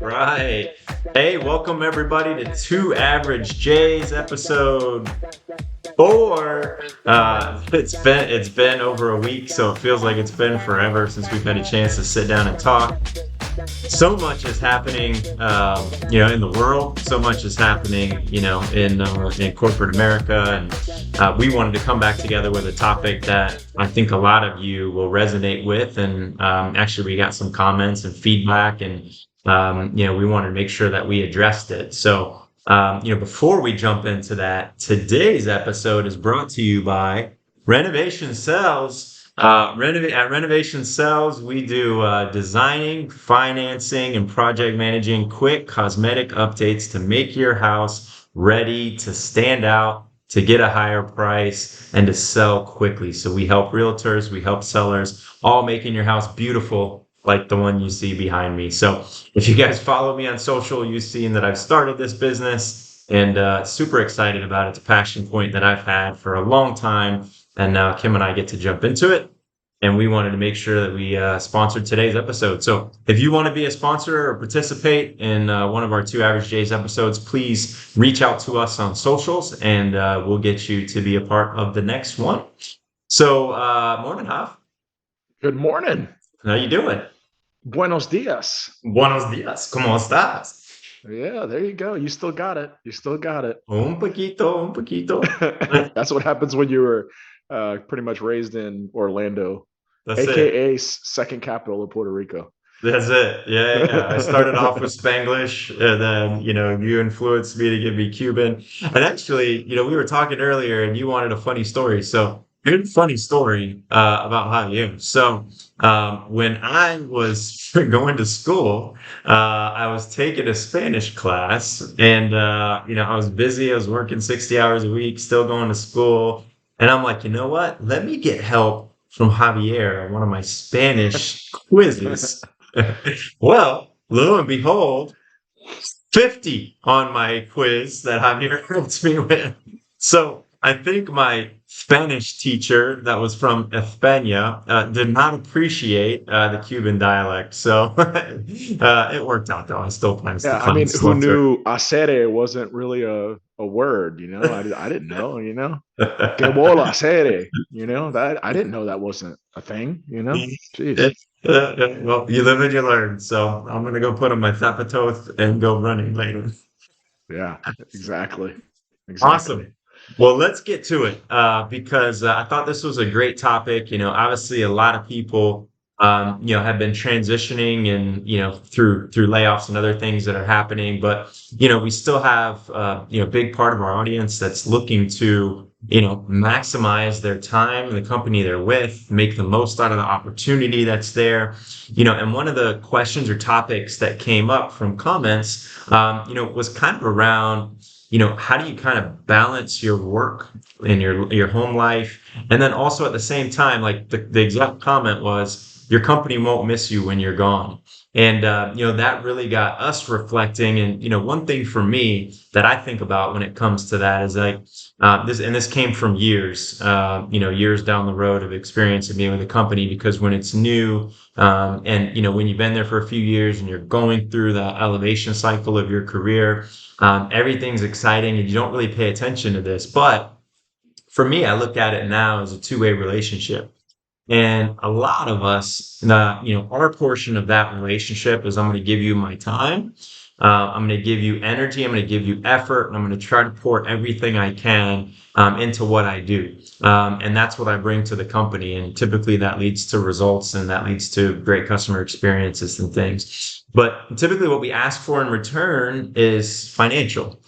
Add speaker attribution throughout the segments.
Speaker 1: Right. Hey, welcome everybody to Two Average J's episode 4. It's been over a week, so it feels like it's been forever since we've had a chance to sit down and talk. So much is happening, in the world. So much is happening, in corporate America, and we wanted to come back together with a topic that I think a lot of you will resonate with. And actually, we got some comments and feedback, and we wanted to make sure that we addressed it. So, before we jump into that, today's episode is brought to you by Renovation Sells. At Renovation Sales, we do designing, financing, and project managing quick cosmetic updates to make your house ready to stand out, to get a higher price, and to sell quickly. So we help realtors, we help sellers, all making your house beautiful like the one you see behind me. So if you guys follow me on social, you've seen that I've started this business and super excited about it. It's a passion point that I've had for a long time. And now Kim and I get to jump into it. And we wanted to make sure that we sponsored today's episode. So if you want to be a sponsor or participate in one of our Two Average J's episodes, please reach out to us on socials and we'll get you to be a part of the next one. So, morning, Hav.
Speaker 2: Good morning.
Speaker 1: How you doing?
Speaker 2: Buenos dias.
Speaker 1: Buenos dias. ¿Cómo estás?
Speaker 2: Yeah, there you go. You still got it. You still got it.
Speaker 1: Un poquito, un poquito.
Speaker 2: That's what happens when you were pretty much raised in Orlando,
Speaker 1: That's it.
Speaker 2: aka second capital of Puerto Rico.
Speaker 1: That's it. Yeah. I started off with Spanglish, and then, you influenced me to give me Cuban. And actually, we were talking earlier, and you wanted a funny story. So here's a funny story about Javier. So when I was going to school, I was taking a Spanish class, and I was busy. I was working 60 hours a week, still going to school. And I'm like, you know what? Let me get help from Javier on one of my Spanish quizzes. Well, lo and behold, 50 on my quiz that Javier helped me with. So I think my Spanish teacher that was from España did not appreciate the Cuban dialect. So it worked out, though. I still plan to
Speaker 2: Yeah, I mean, who knew acere wasn't really a word, I didn't know, Que bola acere, that I didn't know that wasn't a thing, Jeez.
Speaker 1: Well, you live and you learn. So I'm going to go put on my zapatos and go running later.
Speaker 2: Yeah, exactly.
Speaker 1: Awesome. Well, let's get to it because I thought this was a great topic. Obviously, a lot of people, have been transitioning and, through layoffs and other things that are happening. But, we still have, a big part of our audience that's looking to, maximize their time, the company they're with, make the most out of the opportunity that's there. And one of the questions or topics that came up from comments, was kind of around, how do you kind of balance your work and your home life? And then also at the same time, like the exact comment was, your company won't miss you when you're gone. And, that really got us reflecting. And, one thing for me that I think about when it comes to that is like, this came from years, years down the road of experience of being with a company, because when it's new, and, when you've been there for a few years and you're going through the elevation cycle of your career, everything's exciting and you don't really pay attention to this. But for me, I look at it now as a two-way relationship. And a lot of us, our portion of that relationship is I'm going to give you my time. I'm going to give you energy. I'm going to give you effort. And I'm going to try to pour everything I can into what I do. And that's what I bring to the company. And typically that leads to results and that leads to great customer experiences and things. But typically what we ask for in return is financial.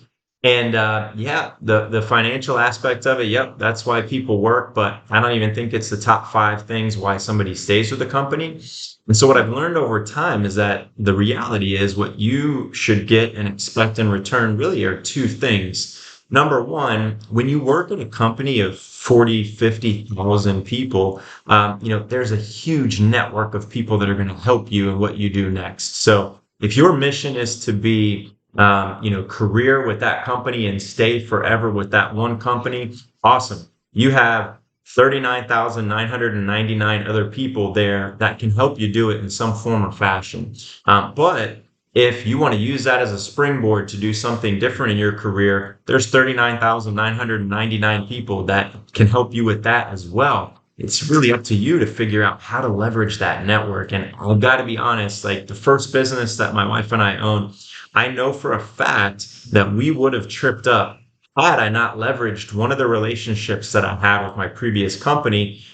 Speaker 1: And the financial aspect of it, yep, that's why people work. But I don't even think it's the top 5 things why somebody stays with the company. And so what I've learned over time is that the reality is what you should get and expect in return really are 2 things. Number one, when you work in a company of 40, 50,000 people, there's a huge network of people that are going to help you in what you do next. So if your mission is to be career with that company and stay forever with that one company, awesome. You have 39,999 other people there that can help you do it in some form or fashion. But if you want to use that as a springboard to do something different in your career, there's 39,999 people that can help you with that as well. It's really up to you to figure out how to leverage that network. And I've got to be honest, like the first business that my wife and I own, I know for a fact that we would have tripped up had I not leveraged one of the relationships that I had with my previous company,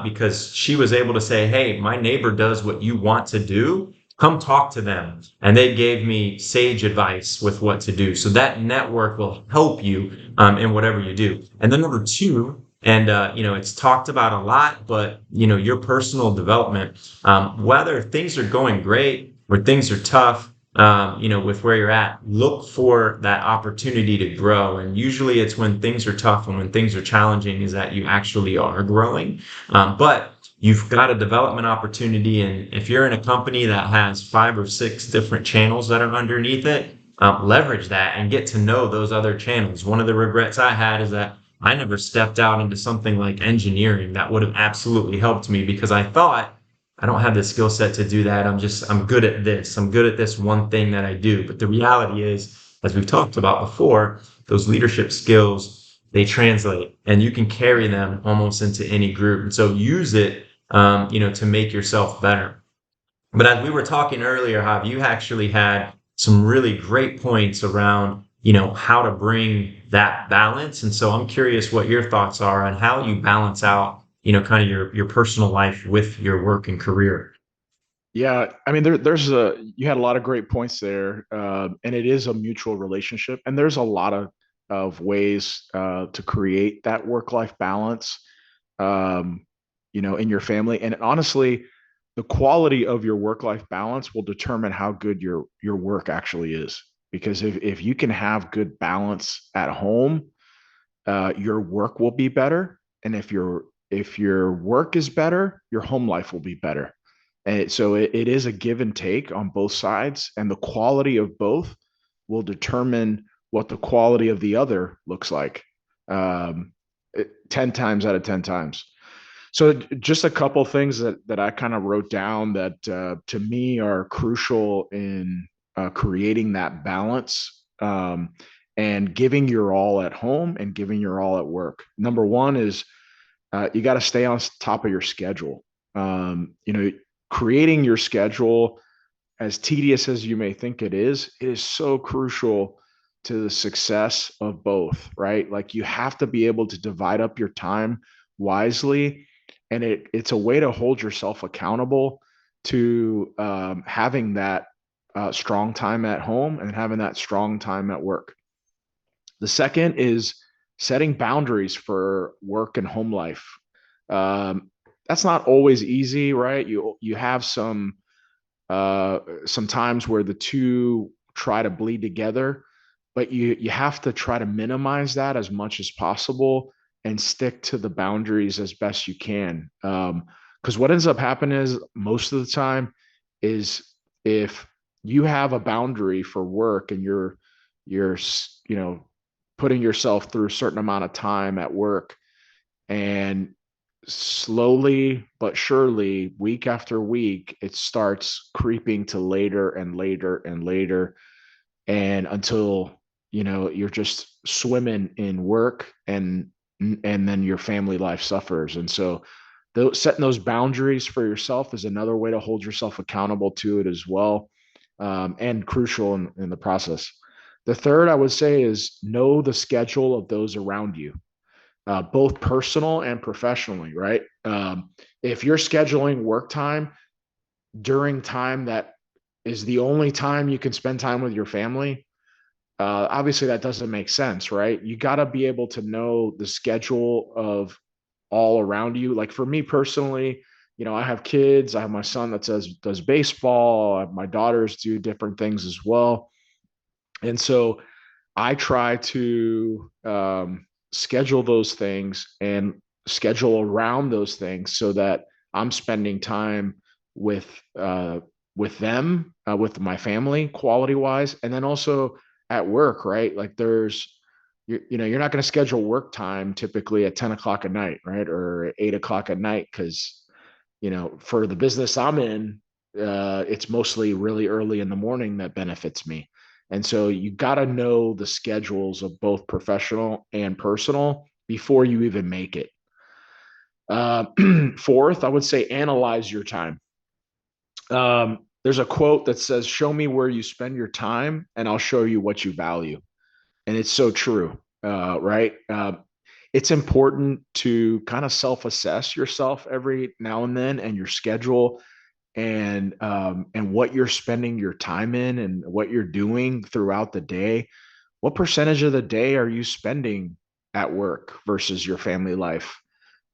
Speaker 1: because she was able to say, "Hey, my neighbor does what you want to do. Come talk to them." And they gave me sage advice with what to do. So that network will help you in whatever you do. And then number two, and it's talked about a lot, but your personal development, whether things are going great or things are tough, with where you're at, look for that opportunity to grow. And usually it's when things are tough and when things are challenging is that you actually are growing. But you've got a development opportunity. And if you're in a company that has 5 or 6 different channels that are underneath it, leverage that and get to know those other channels. One of the regrets I had is that I never stepped out into something like engineering that would have absolutely helped me because I thought I don't have the skill set to do that. I'm good at this. I'm good at this one thing that I do. But the reality is, as we've talked about before, those leadership skills, they translate and you can carry them almost into any group. And so use it, to make yourself better. But as we were talking earlier, Jav, you actually had some really great points around, how to bring that balance. And so I'm curious what your thoughts are on how you balance out, kind of your personal life with your work and career.
Speaker 2: Yeah, I mean, there's a you had a lot of great points there, and it is a mutual relationship, and there's a lot of ways to create that work life balance, um, in your family. And honestly, the quality of your work life balance will determine how good your work actually is. Because if you can have good balance at home, your work will be better, and if your work is better, your home life will be better. And so it is a give and take on both sides, and the quality of both will determine what the quality of the other looks like. 10 times out of 10 times. So just a couple things that I kind of wrote down that to me are crucial in creating that balance, and giving your all at home and giving your all at work. Number one is you got to stay on top of your schedule. Um, you know, Creating your schedule, as tedious as you may think it is so crucial to the success of both, right? Like you have to be able to divide up your time wisely, and it's a way to hold yourself accountable to having that strong time at home and having that strong time at work. The second is setting boundaries for work and home life. Um, that's not always easy, right? You have some times where the two try to bleed together, but you have to try to minimize that as much as possible and stick to the boundaries as best you can. Because what ends up happening is most of the time is if you have a boundary for work and you're putting yourself through a certain amount of time at work, and slowly but surely, week after week, it starts creeping to later and later and later, and until you're just swimming in work, and then your family life suffers. And so setting those boundaries for yourself is another way to hold yourself accountable to it as well, and crucial in the process. The third I would say is know the schedule of those around you, both personal and professionally, right? If you're scheduling work time during time that is the only time you can spend time with your family, obviously that doesn't make sense, right? You got to be able to know the schedule of all around you. Like for me personally, I have kids. I have my son that does baseball. My daughters do different things as well, and so I try to schedule those things and schedule around those things so that I'm spending time with uh, with them, with my family, quality wise, and then also at work, right? Like you're not going to schedule work time typically at 10 o'clock at night, right? Or 8 o'clock at night. Cause, for the business I'm in, it's mostly really early in the morning that benefits me. And so you got to know the schedules of both professional and personal before you even make it. Uh, Fourth, I would say analyze your time. There's a quote that says, "Show me where you spend your time, and I'll show you what you value." And it's so true, right? It's important to kind of self-assess yourself every now and then, and your schedule, and what you're spending your time in, and what you're doing throughout the day. What percentage of the day are you spending at work versus your family life?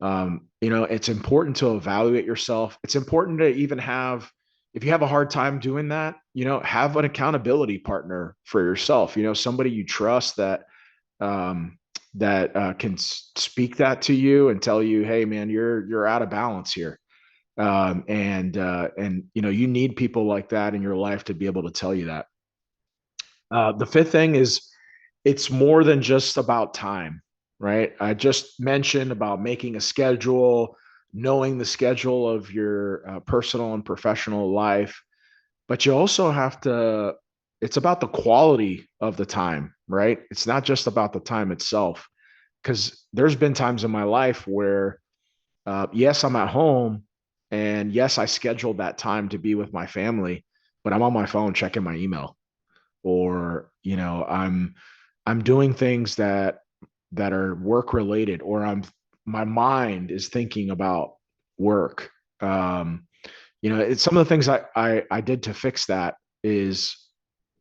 Speaker 2: It's important to evaluate yourself. It's important to even have, if you have a hard time doing that, have an accountability partner for yourself, somebody you trust um, that can speak that to you and tell you, hey man, you're out of balance here. And you need people like that in your life to be able to tell you that. The fifth thing is, it's more than just about time, right? I just mentioned about making a schedule, knowing the schedule of your personal and professional life, but you also have to, it's about the quality of the time, right? It's not just about the time itself. Because there's been times in my life where, yes, I'm at home, and yes, I scheduled that time to be with my family, but I'm on my phone checking my email, or I'm doing things that are work related, or my mind is thinking about work. It's some of the things I did to fix that is,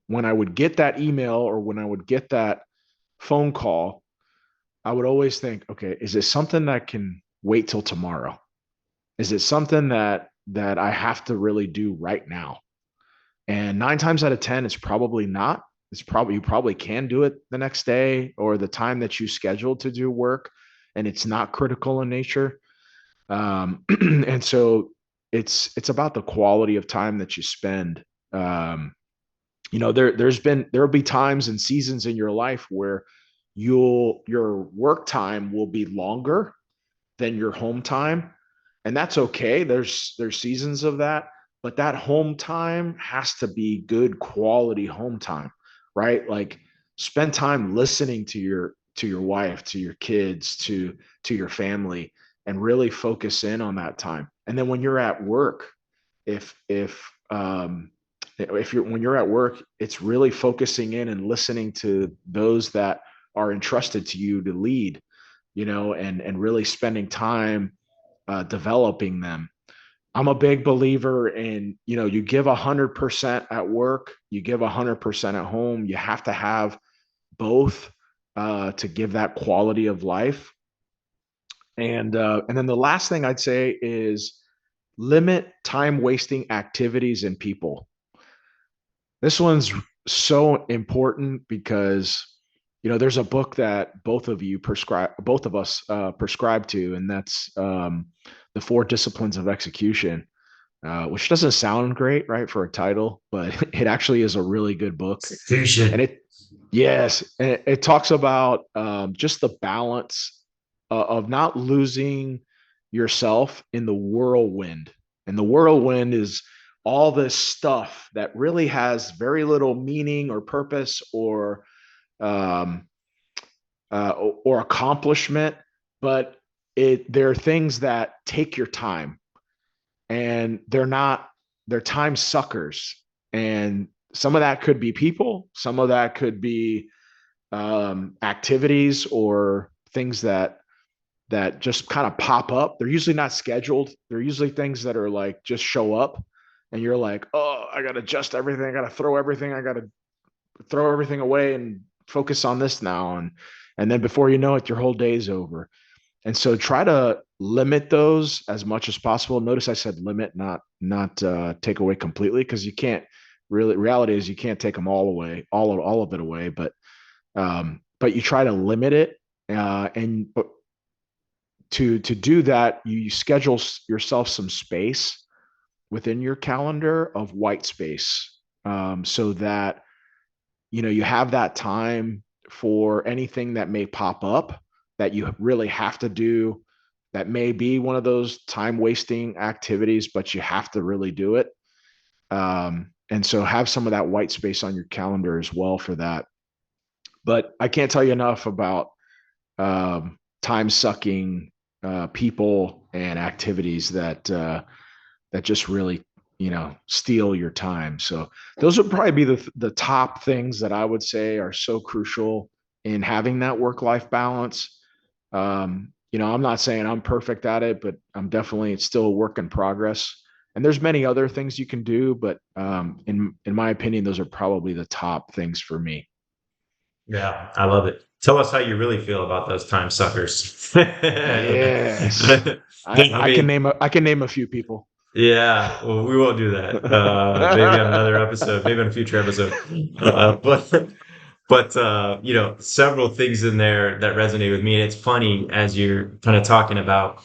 Speaker 2: when I would get that email or when I would get that phone call, I would always think, okay, is this something that can wait till tomorrow? Is it something that I have to really do right now? And nine times out of 10, it's probably not. You probably can do it the next day or the time that you scheduled to do work, and it's not critical in nature. And so it's about the quality of time that you spend. There'll be times and seasons in your life where your work time will be longer than your home time, and that's okay. There's seasons of that, but that home time has to be good quality home time, right? Like, spend time listening to your wife, to your kids, to your family, and really focus in on that time. And then when you're at work, if if if you're when you're at work, it's really focusing in and listening to those that are entrusted to you to lead, and really spending time developing them. I'm a big believer in, you give 100% at work, you give 100% at home. You have to have both to give that quality of life. And then the last thing I'd say is, limit time wasting activities and people. This one's so important because, there's a book that both of us prescribe to, and that's the Four Disciplines of Execution, which doesn't sound great, right, for a title, but it actually is a really good book. And
Speaker 1: Execution.
Speaker 2: yes, and it talks about just the balance of not losing yourself in the whirlwind. And the whirlwind is all this stuff that really has very little meaning or purpose, um, or accomplishment, but there are things that take your time, and they're time suckers. And some of that could be people, some of that could be activities or things that just kind of pop up. They're usually not scheduled. They're usually things that are like just show up, and you're like, oh, I got to adjust everything. I got to throw everything. I got to throw everything away and focus on this now. And then before you know it, your whole day's over. And so try to limit those as much as possible. Notice I said limit, not take away completely, because you can't really. Reality is you can't take them all away, all of it away. But you try to limit it, and but to do that, you schedule yourself some space within your calendar of white space, so that you have that time for anything that may pop up that you really have to do, that may be one of those time wasting activities, but you have to really do it. And so have some of that white space on your calendar as well for that. But I can't tell you enough about time sucking people and activities that just really, steal your time. So those would probably be the top things that I would say are so crucial in having that work life balance. I'm not saying I'm perfect at it, but I'm definitely still a work in progress. And there's many other things you can do, but in my opinion, those are probably the top things for me.
Speaker 1: Yeah, I love it. Tell us how you really feel about those time suckers.
Speaker 2: Yes,
Speaker 1: I mean,
Speaker 2: I can name a few people.
Speaker 1: yeah, well, we won't do that. Maybe on another episode, maybe on a future episode. But several things in there that resonate with me. And it's funny as you're kind of talking about,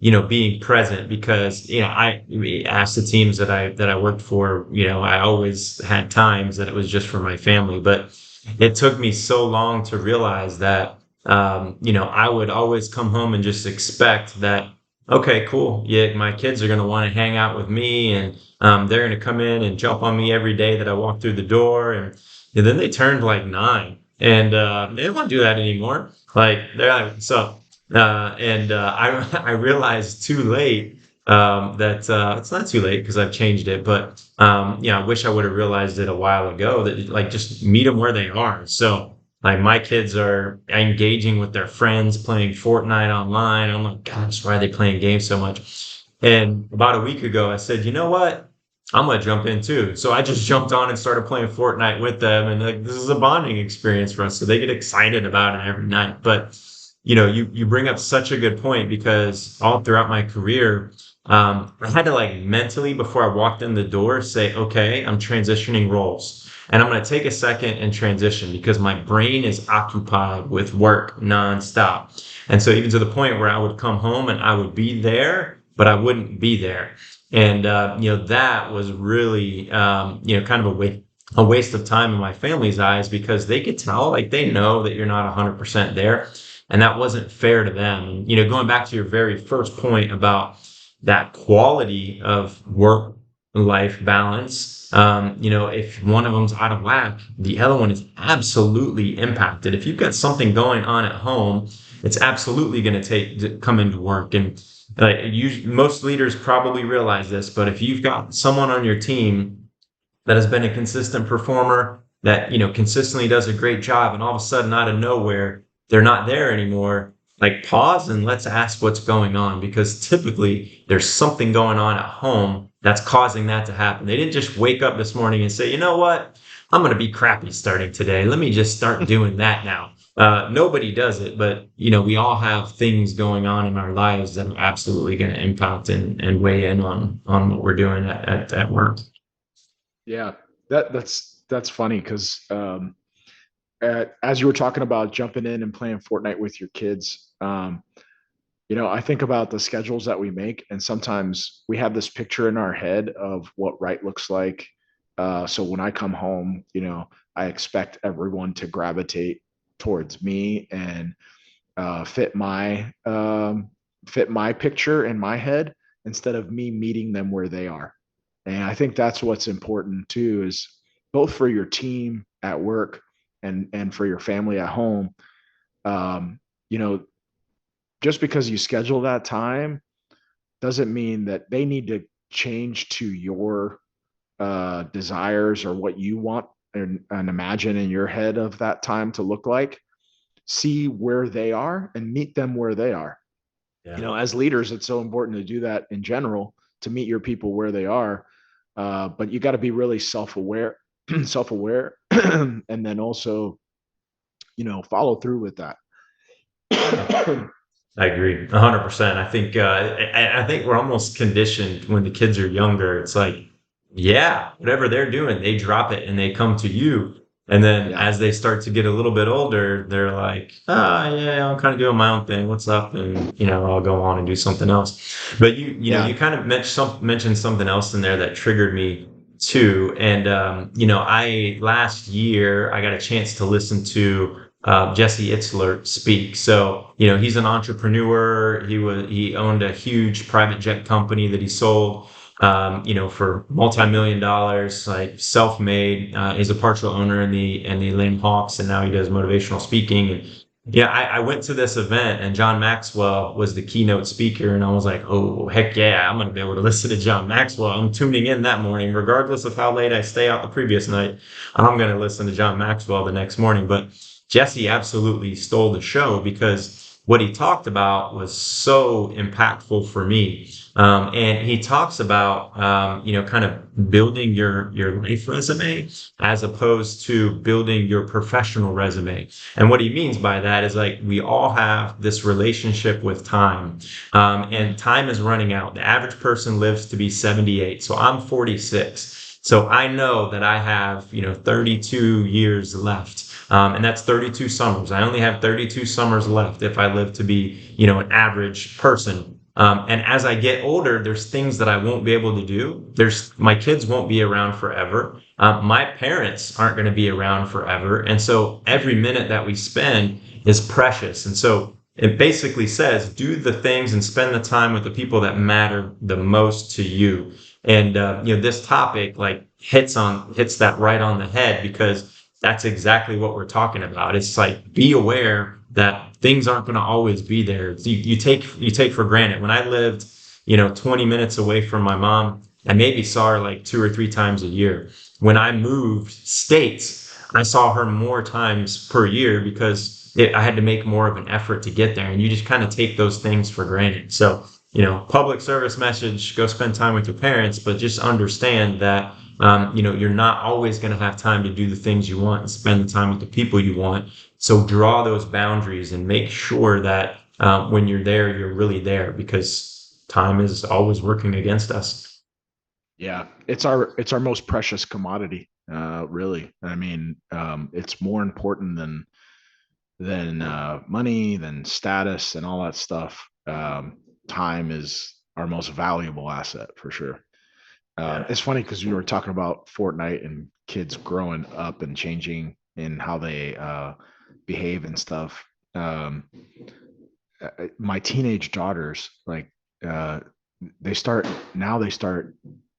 Speaker 1: being present because, we asked the teams that I worked for, I always had times that it was just for my family, but it took me so long to realize that, I would always come home and just expect that, okay, cool. Yeah, my kids are going to want to hang out with me and they're going to come in and jump on me every day that I walk through the door. And then they turned like 9 and they don't want to do that anymore. Like they're like, so, I realized too late that it's not too late because I've changed it, but I wish I would have realized it a while ago that like just meet them where they are. So like my kids are engaging with their friends playing Fortnite online. I'm like, gosh, why are they playing games so much? And about a week ago, I said, you know what? I'm gonna jump in too. So I just jumped on and started playing Fortnite with them, and like this is a bonding experience for us. So they get excited about it every night. But you bring up such a good point because all throughout my career, I had to like mentally before I walked in the door say, okay, I'm transitioning roles. And I'm going to take a second and transition because my brain is occupied with work nonstop. And so even to the point where I would come home and I would be there, but I wouldn't be there. And, that was really, kind of a waste of time in my family's eyes because they could tell, like they know that you're not 100% there. And that wasn't fair to them. And, going back to your very first point about that quality of work life balance, if one of them's out of whack, the other one is absolutely impacted. If you've got something going on at home, it's absolutely going to come into work. And most leaders probably realize this, but if you've got someone on your team that has been a consistent performer that consistently does a great job and all of a sudden out of nowhere they're not there anymore, like pause and let's ask what's going on because typically there's something going on at home that's causing that to happen. They didn't just wake up this morning and say, you know what, I'm going to be crappy starting today, let me just start doing that now. Nobody does it, but we all have things going on in our lives that are absolutely going to impact and weigh in on what we're doing at work.
Speaker 2: Yeah, that's funny because as you were talking about jumping in and playing Fortnite with your kids, I think about the schedules that we make, and sometimes we have this picture in our head of what right looks like. So when I come home, I expect everyone to gravitate towards me and fit my picture in my head instead of me meeting them where they are. And I think that's what's important too, is both for your team at work and for your family at home. Um, you know, just because you schedule that time doesn't mean that they need to change to your desires or what you want and imagine in your head of that time to look like. See where they are and meet them where they are.
Speaker 1: Yeah.
Speaker 2: As leaders, it's so important to do that in general, to meet your people where they are. But you got to be really self-aware, self-aware, and then also, follow through with that.
Speaker 1: I agree 100%. I think I think we're almost conditioned when the kids are younger. It's like, yeah, whatever they're doing, they drop it and they come to you. And then
Speaker 2: Yeah.
Speaker 1: as they start to get a little bit older, they're like, ah, yeah, I'm kind of doing my own thing. What's up? And I'll go on and do something else. But
Speaker 2: Yeah.
Speaker 1: you kind of mentioned something else in there that triggered me too. And I last year I got a chance to listen to Jesse Itzler speak. So, he's an entrepreneur. He owned a huge private jet company that he sold, for multi-million dollars, like self-made. He's a partial owner in the Atlanta Hawks, and now he does motivational speaking. And yeah, I went to this event, and John Maxwell was the keynote speaker, and I was like, oh heck yeah, I'm gonna be able to listen to John Maxwell. I'm tuning in that morning, regardless of how late I stay out the previous night. I'm gonna listen to John Maxwell the next morning, but. Jesse absolutely stole the show because what he talked about was so impactful for me. And he talks about, kind of building your life resume as opposed to building your professional resume. And what he means by that is like we all have this relationship with time, and time is running out. The average person lives to be 78. So I'm 46. So I know that I have, 32 years left. And that's 32 summers. I only have 32 summers left if I live to be, an average person. And as I get older, there's things that I won't be able to do. My kids won't be around forever. My parents aren't going to be around forever. And so every minute that we spend is precious. And so it basically says, do the things and spend the time with the people that matter the most to you. And, this topic like hits that right on the head because that's exactly what we're talking about. It's like be aware that things aren't going to always be there. You take for granted. When I lived, 20 minutes away from my mom, I maybe saw her like 2 or 3 times a year. When I moved states, I saw her more times per year because I had to make more of an effort to get there. And you just kind of take those things for granted. So, public service message, go spend time with your parents, but just understand that you're not always going to have time to do the things you want and spend the time with the people you want. So draw those boundaries and make sure that when you're there, you're really there because time is always working against us.
Speaker 2: Yeah, it's our most precious commodity. Really, I mean, it's more important than money, than status, and all that stuff. Time is our most valuable asset for sure.
Speaker 1: Yeah.
Speaker 2: It's funny because we were talking about Fortnite and kids growing up and changing in how they behave and stuff. My teenage daughters, like, uh, they start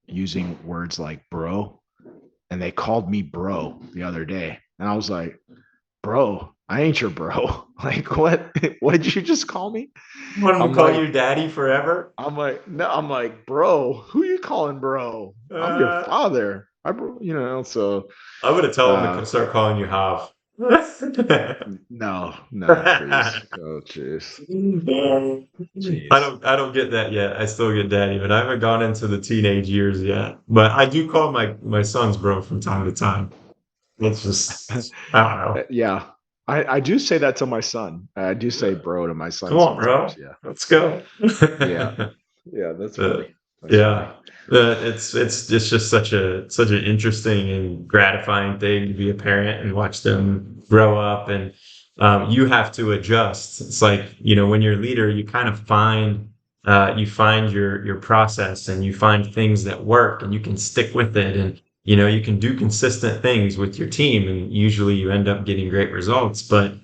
Speaker 2: using words like bro, and they called me bro the other day, and I was like, bro, I ain't your bro. Like, what did you just call me?
Speaker 1: One will
Speaker 2: I'm
Speaker 1: call
Speaker 2: like,
Speaker 1: you daddy forever.
Speaker 2: no, I'm like, bro, who you calling bro? I'm your
Speaker 1: Uh,
Speaker 2: father. So
Speaker 1: I'm gonna tell him
Speaker 2: uh
Speaker 1: to start calling you Hav.
Speaker 2: no, no, please. Oh jeez.
Speaker 1: I
Speaker 2: Jeez.
Speaker 1: don't I don't get that yet. I still get daddy, but I haven't gone into the teenage years yet. But I do call my sons bro from time to time. It's just I don't know.
Speaker 2: Yeah. I do say that to my son. I do say bro to my
Speaker 1: Come
Speaker 2: son
Speaker 1: on, bro.
Speaker 2: sometimes. Yeah.
Speaker 1: Let's go.
Speaker 2: Yeah. Yeah, that's
Speaker 1: Uh,
Speaker 2: funny. That's funny.
Speaker 1: yeah, it's just such an interesting and gratifying thing to be a parent and watch them grow up, and you have to adjust. It's like when you're a leader, you find your process and you find things that work and you can stick with it, and you can do consistent things with your team, and usually you end up getting great results. But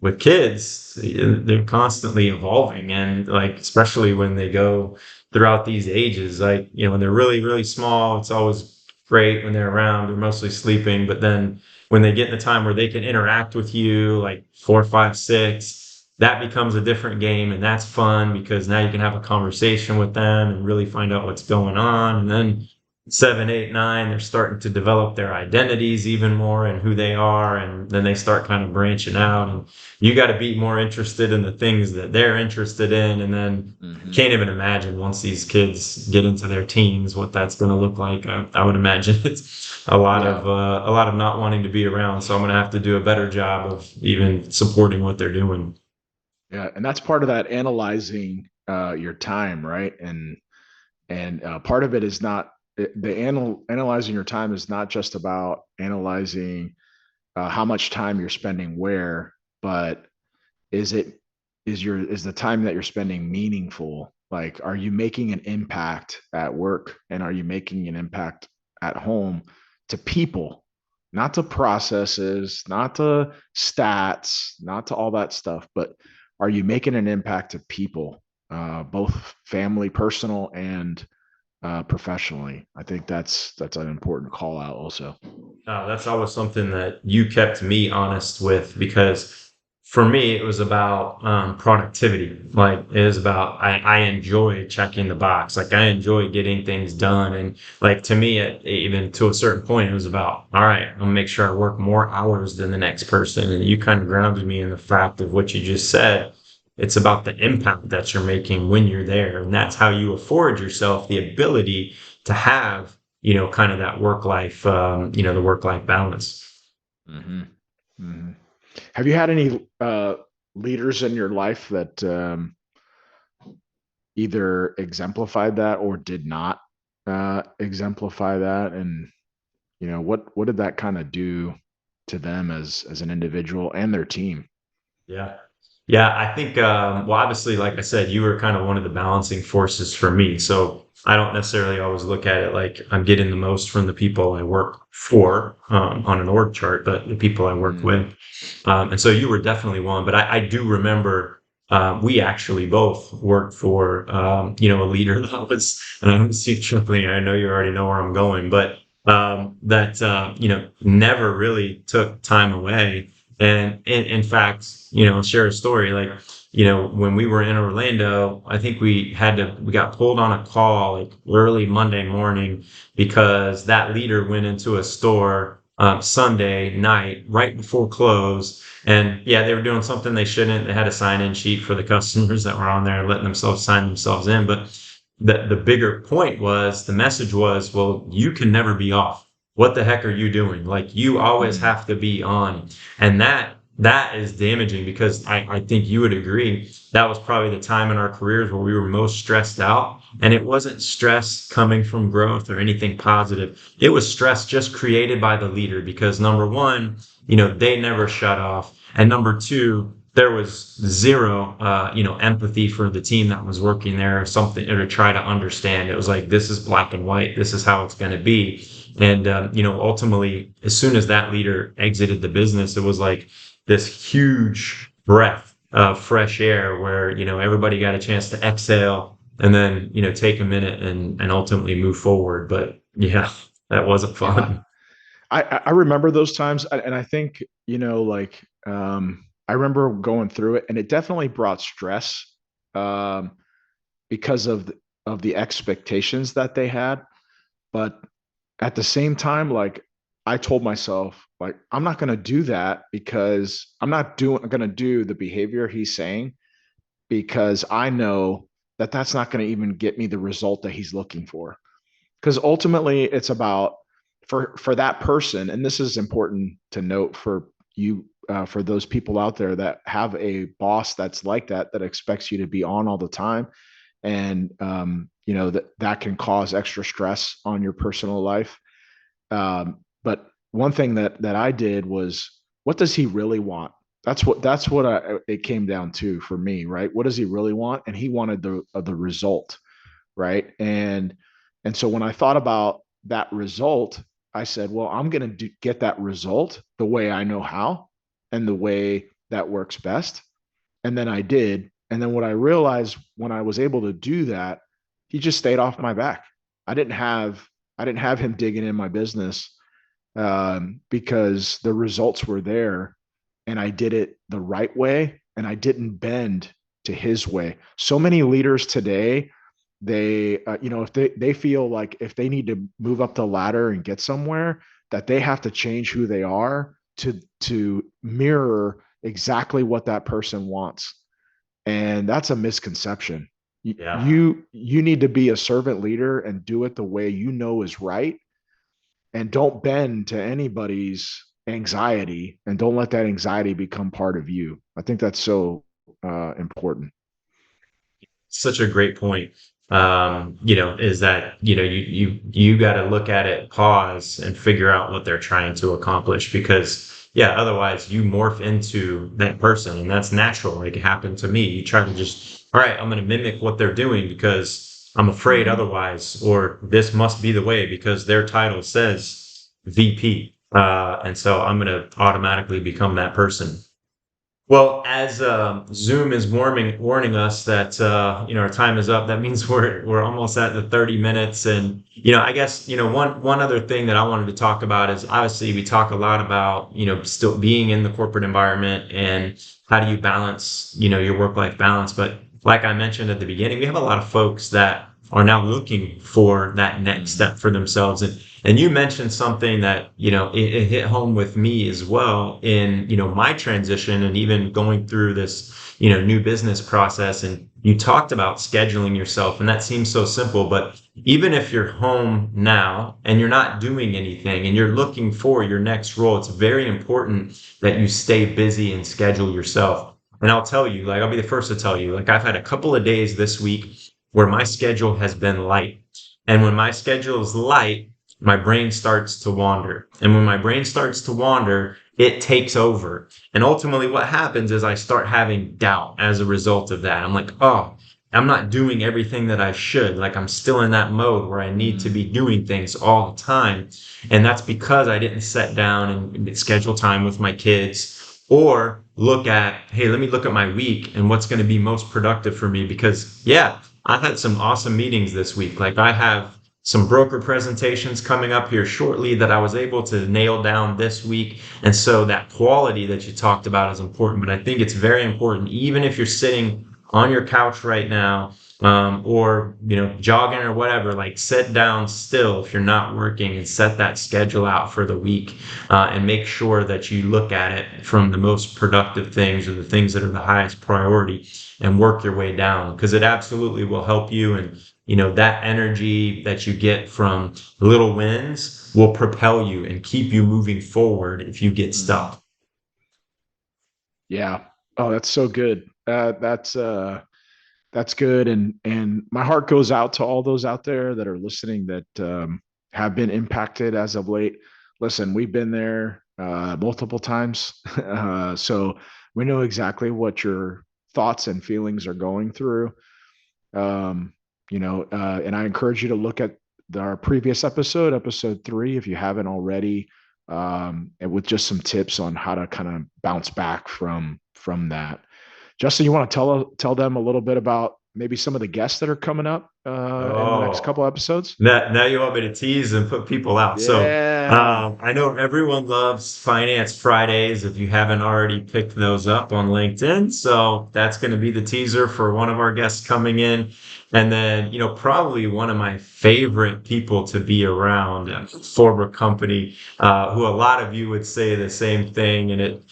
Speaker 1: with kids, they're constantly evolving, and like especially when they go throughout these ages. Like, when they're really, really small, it's always great when they're around. They're mostly sleeping. But then when they get in the time where they can interact with you, like 4, 5, 6, that becomes a different game. And that's fun because now you can have a conversation with them and really find out what's going on. And then 7, 8, 9, they're starting to develop their identities even more and who they are. And then they start kind of branching out. And you got to be more interested in the things that they're interested in. And then I
Speaker 2: Hmm.
Speaker 1: can't even imagine once these kids get into their teens what that's going to look like. I would imagine it's
Speaker 2: Yeah.
Speaker 1: a lot of not wanting to be around. So I'm going to have to do a better job of even supporting what they're doing.
Speaker 2: Yeah. And that's part of that analyzing your time, right? And part of it is not analyzing your time is not just about analyzing how much time you're spending where, but is it is the time that you're spending meaningful? Like, are you making an impact at work, and are you making an impact at home to people? not to processes, not to stats, not to all that stuff, but are you making an impact to people, both family, personal, and professionally? I think that's an important call out also.
Speaker 1: That's always something that you kept me honest with because for me it was about productivity. Like it was about I enjoy checking the box. Like I enjoy getting things done, and like to me, even to a certain point, it was about all right. I'm gonna make sure I work more hours than the next person. And you kind of grounded me in the fact of what you just said. It's about the impact that you're making when you're there, and that's how you afford yourself the ability to have kind of that work life, the work life balance.
Speaker 2: Hmm. Hmm. Have you had any leaders in your life that either exemplified that or did not exemplify that? And what did that kind of do to them as an individual and their team?
Speaker 1: Yeah. Yeah, I think, well, obviously, like I said, you were kind of one of the balancing forces for me. So I don't necessarily always look at it like I'm getting the most from the people I work for on an org chart, but the people I work
Speaker 2: Mm,
Speaker 1: with. And so you were definitely one, but I do remember we actually both worked for, a leader that was, and I'm chuckling, I know you already know where I'm going, but that, never really took time away. And in fact, share a story like, when we were in Orlando, I think we got pulled on a call like early Monday morning because that leader went into a store Sunday night right before close. And yeah, they were doing something they shouldn't. They had a sign-in sheet for the customers that were on there, letting themselves sign themselves in. But the bigger point was the message was, well, you can never be off. What the heck are you doing? Like you always
Speaker 2: mm,
Speaker 1: have to be on. And that is damaging because I think you would agree that was probably the time in our careers where we were most stressed out. And it wasn't stress coming from growth or anything positive. It was stress just created by the leader because number one, they never shut off. And number two, there was zero, empathy for the team that was working there or something, or to try to understand. It was like, this is black and white. This is how it's going to be. And, ultimately, as soon as that leader exited the business, it was like this huge breath of fresh air where, everybody got a chance to exhale and then, take a minute and ultimately move forward. But yeah, that wasn't
Speaker 2: yeah,
Speaker 1: fun.
Speaker 2: I remember those times, and I think like I remember going through it, and it definitely brought stress um, because of the expectations that they had. But at the same time, like I told myself, like I'm not going to do that because I'm not doing going to do the behavior he's saying because I know that that's not going to even get me the result that he's looking for. Because ultimately, it's about for that person, and this is important to note for you. For those people out there that have a boss that's like that, that expects you to be on all the time, and that can cause extra stress on your personal life. But one thing that I did was, what does he really want? That's what it came down to for me, right? What does he really want? And he wanted the result, right? And so when I thought about that result, I said, well, I'm going to get that result the way I know how and the way that works best. And then I did. And then what I realized when I was able to do that, he just stayed off my back. I didn't have I didn't have him digging in my business because the results were there, and I did it the right way, and I didn't bend to his way. So many leaders today, if they feel like if they need to move up the ladder and get somewhere, that they have to change who they are to mirror exactly what that person wants, and that's a misconception. You
Speaker 1: Yeah.
Speaker 2: you need to be a servant leader and do it the way you know is right, and don't bend to anybody's anxiety, and don't let that anxiety become part of you. I think that's so important.
Speaker 1: Such a great point. Is that, you got to look at it, pause and figure out what they're trying to accomplish because yeah, otherwise you morph into that person and that's natural. Like it happened to me. You try to just, all right, I'm going to mimic what they're doing because I'm afraid
Speaker 2: Mm-hmm.
Speaker 1: otherwise, or this must be the way because their title says VP. And so I'm going to automatically become that person. Well, as Zoom is warning us that our time is up, that means we're almost at the 30 minutes. And I guess one other thing that I wanted to talk about is obviously we talk a lot about still being in the corporate environment and how do you balance your work-life balance. But like I mentioned at the beginning, we have a lot of folks that are now looking for that next
Speaker 2: Mhm.
Speaker 1: step for themselves. And you mentioned something that, it hit home with me as well in, my transition and even going through this, new business process. And you talked about scheduling yourself, and that seems so simple, but even if you're home now and you're not doing anything and you're looking for your next role, it's very important that you stay busy and schedule yourself. And I'll tell you, like, I'll be the first to tell you, like, I've had a couple of days this week where my schedule has been light. And when my schedule is light, my brain starts to wander. And when my brain starts to wander, it takes over. And ultimately, what happens is I start having doubt as a result of that. I'm like, oh, I'm not doing everything that I should. Like, I'm still in that mode where I need to
Speaker 2: Mm.
Speaker 1: be doing things all the time. And that's because I didn't sit down and schedule time with my kids or look at, hey, let me look at my week and what's going to be most productive for me. Because, yeah, I had some awesome meetings this week. Like, I have some broker presentations coming up here shortly that I was able to nail down this week. And so that quality that you talked about is important, but I think it's very important, even if you're sitting on your couch right now, or jogging or whatever, like sit down still if you're not working and set that schedule out for the week, and make sure that you look at it from the most productive things or the things that are the highest priority and work your way down because it absolutely will help you. And that energy that you get from little wins will propel you and keep you moving forward if you get
Speaker 2: Mhm.
Speaker 1: stuck.
Speaker 2: Yeah. Oh, that's so good. That's good, and my heart goes out to all those out there that are listening that have been impacted as of late. Listen, we've been there multiple times, so we know exactly what your thoughts and feelings are going through. Um, and I encourage you to look at our previous episode, episode 3, if you haven't already, and with just some tips on how to kind of bounce back from that. Justin, you want to tell them a little bit about maybe some of the guests that are coming up in the next couple
Speaker 1: Oh,
Speaker 2: episodes?
Speaker 1: now you want me to tease and put people out. So
Speaker 2: Yeah.
Speaker 1: I know everyone loves Finance Fridays if you haven't already picked those up on LinkedIn. So that's going to be the teaser for one of our guests coming in. And then, probably one of my favorite people to be around, a former company, who a lot of you would say the same thing. And it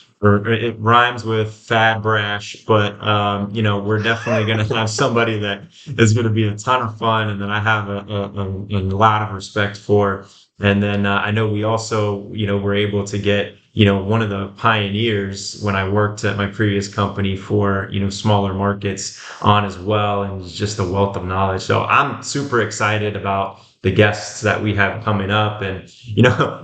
Speaker 1: rhymes with fad brash, but we're definitely going to have somebody that is going to be a ton of fun and that I have a lot of respect for. And then I know we also, were able to get, one of the pioneers when I worked at my previous company for, smaller markets on as well. And it's just a wealth of knowledge. So I'm super excited about the guests that we have coming up. And,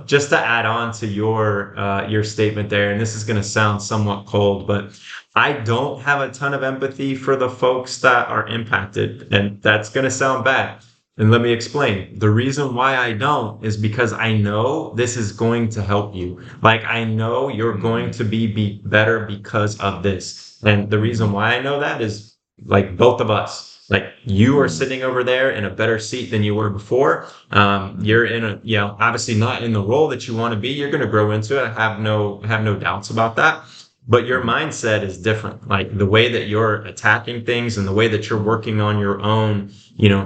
Speaker 1: just to add on to your statement there, and this is going to sound somewhat cold, but I don't have a ton of empathy for the folks that are impacted, and that's going to sound bad. And let me explain. The reason why I don't is because I know this is going to help you. Like, I know you're going
Speaker 2: Mhm.
Speaker 1: to be better because of this. And the reason
Speaker 2: Mhm.
Speaker 1: why I know that is like both of us. Like, you are
Speaker 2: Mhm.
Speaker 1: sitting over there in a better seat than you were before.
Speaker 2: Mhm.
Speaker 1: You're in a, obviously not in the role that you want to be. You're going to grow into it. I have no doubts about that, but your
Speaker 2: Mhm.
Speaker 1: mindset is different. Like the way that you're attacking things and the way that you're working on your own,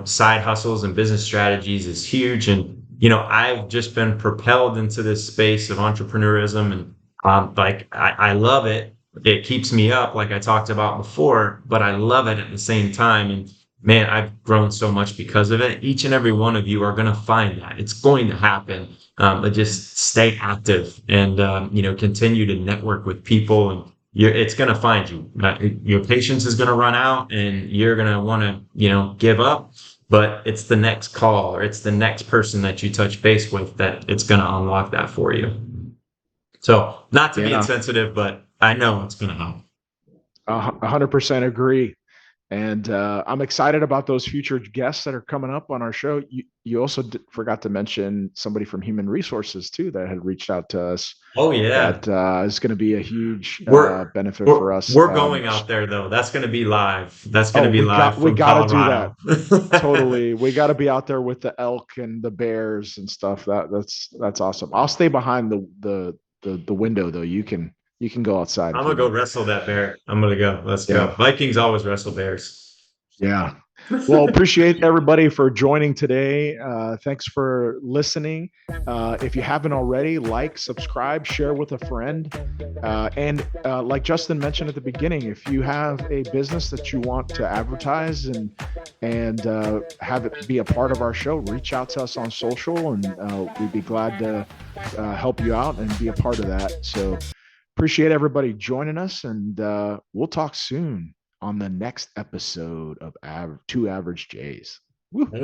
Speaker 1: side hustles and business strategies is huge. And I've just been propelled into this space of entrepreneurism, and like I love it. It keeps me up, like I talked about before, but I love it at the same time. And man, I've grown so much because of it. Each and every one of you are going to find that it's going to happen. But just stay active and continue to network with people, and it's going to find you. Your patience is going to run out, and you're going to want to give up. But it's the next call or it's the next person that you touch base with that it's going to unlock that for you. So not to be
Speaker 2: Yeah,
Speaker 1: insensitive, but I know it's going to help.
Speaker 2: 100% agree. And I'm excited about those future guests that are coming up on our show. You also forgot to mention somebody from Human Resources too that had reached out to us.
Speaker 1: Oh yeah.
Speaker 2: That is going to be a huge
Speaker 1: We're
Speaker 2: benefit
Speaker 1: we're
Speaker 2: for us.
Speaker 1: we're going out there though. That's going to be live. That's going
Speaker 2: Oh,
Speaker 1: to be live
Speaker 2: we
Speaker 1: from
Speaker 2: got to do that.
Speaker 1: Colorado.
Speaker 2: Totally, we got to be out there with the elk and the bears and stuff. That's awesome. I'll stay behind the window though. You can go outside
Speaker 1: I'm
Speaker 2: if
Speaker 1: gonna
Speaker 2: you
Speaker 1: go
Speaker 2: want.
Speaker 1: wrestle that bear. I'm gonna go. Let's go.
Speaker 2: Yeah,
Speaker 1: Vikings always wrestle bears.
Speaker 2: yeah. Well, appreciate everybody for joining today. Thanks for listening. If you haven't already, like, subscribe, share with a friend. And like Justin mentioned at the beginning, if you have a business that you want to advertise and have it be a part of our show, reach out to us on social, and we'd be glad to help you out and be a part of that. So appreciate everybody joining us, and we'll talk soon on the next episode of Two Average Jays. Woo-hoo.